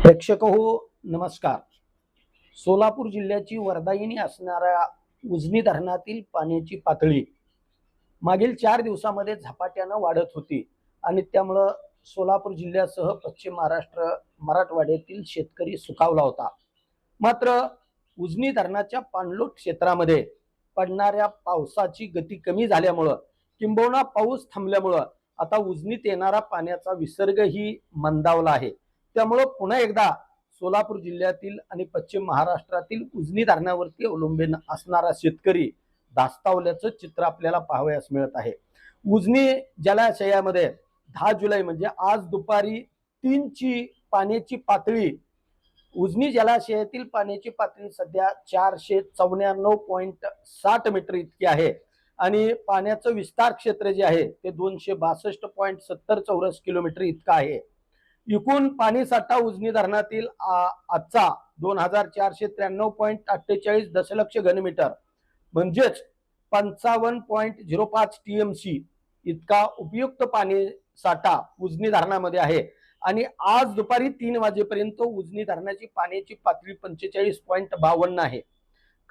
प्रेक्षक हो, नमस्कार. सोलापूर जिल्ह्याची वरदायिनी असणाऱ्या उजनी धरणातील पाण्याची पातळी मागील 4 दिवसामध्ये झपाट्यानं वाढत होती आणि त्यामुळं सोलापूर जिल्ह्यासह पश्चिम महाराष्ट्र, मराठवाड्यातील शेतकरी सुखावला होता. मात्र उजनी धरणाच्या पाणलोट क्षेत्रामध्ये पडणाऱ्या पावसाची गती कमी झाल्यामुळं किंबहुना पाऊस थांबल्यामुळं आता उजनीत येणारा पाण्याचा विसर्गही मंदावला आहे. त्यामुळं पुन्हा एकदा सोलापूर जिल्ह्यातील आणि पश्चिम महाराष्ट्रातील उजनी धरणावरती अवलंबून असणारा शेतकरी धास्तावल्याचं चित्र आपल्याला पाहावयास मिळत आहे. उजनी जलाशयामध्ये 10 जुलै म्हणजे आज दुपारी 3ची पाण्याची पातळी, उजनी जलाशयातील पाण्याची पातळी सध्या 494.60 मीटर इतकी आहे आणि पाण्याचं विस्तार क्षेत्र जे आहे ते 262.70 चौरस किलोमीटर इतका आहे. एकूण पाणी साठा उजनी धरणातील आजचा 2493.48 दशलक्ष घनमीटर म्हणजेच 55.05 TMC इतका उपयुक्त पाणी साठा उजनी धरणामध्ये आहे आणि आज दुपारी 3 वाजेपर्यंत उजनी धरणाची पाण्याची पातळी 45.52 आहे.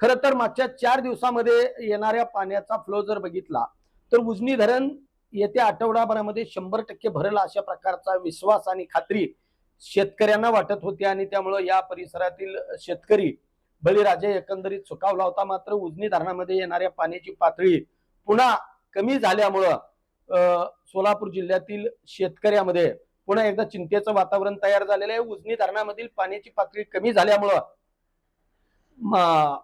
खरं तर मागच्या 4 दिवसामध्ये येणाऱ्या पाण्याचा फ्लो जर बघितला तर उजनी धरण येत्या आठवडाभरामध्ये 100% भरेल अशा प्रकारचा विश्वास आणि खात्री शेतकऱ्यांना वाटत होती आणि त्यामुळे या परिसरातील शेतकरी बळीराजा एकंदरीत सुखावला होता. मात्र उजनी धरणामध्ये येणाऱ्या पाण्याची पातळी पुन्हा कमी झाल्यामुळं सोलापूर जिल्ह्यातील शेतकऱ्यामध्ये पुन्हा एकदा चिंतेचं वातावरण तयार झालेलं आहे. उजनी धरणामधील पाण्याची पातळी कमी झाल्यामुळं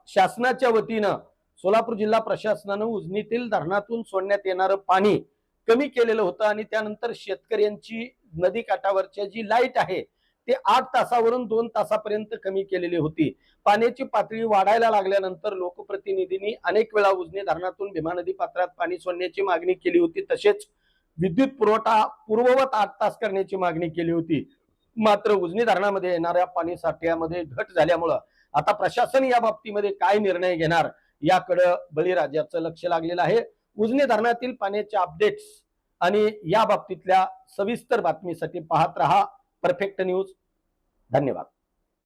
शासनाच्या वतीनं सोलापूर जिल्हा प्रशासनानं उजनीतील धरणातून सोडण्यात येणारं पाणी कमी केलेलं होतं आणि त्यानंतर शेतकऱ्यांची नदी काठावरची जी लाईट आहे ते 8 तासावरून 2 तासापर्यंत कमी केलेली होती. पाण्याची पातळी वाढायला लागल्यानंतर लोकप्रतिनिधींनी अनेक वेळा उजनी धरणातून भीमा नदी पात्रात पाणी सोडण्याची मागणी केली होती. तसेच विद्युत पुरवठा पूर्ववत 8 तास करण्याची मागणी केली होती. मात्र उजनी धरणामध्ये येणाऱ्या पाणी साठ्यामध्ये घट झाल्यामुळं आता प्रशासन या बाबतीमध्ये काय निर्णय घेणार याकडे बळीराजाचं लक्ष लागलेलं आहे. उजनी धरणातील पाण्याचे अपडेट्स आणि या बाबतीतल्या सविस्तर बातमीसाठी पाहत रहा परफेक्ट न्यूज. धन्यवाद.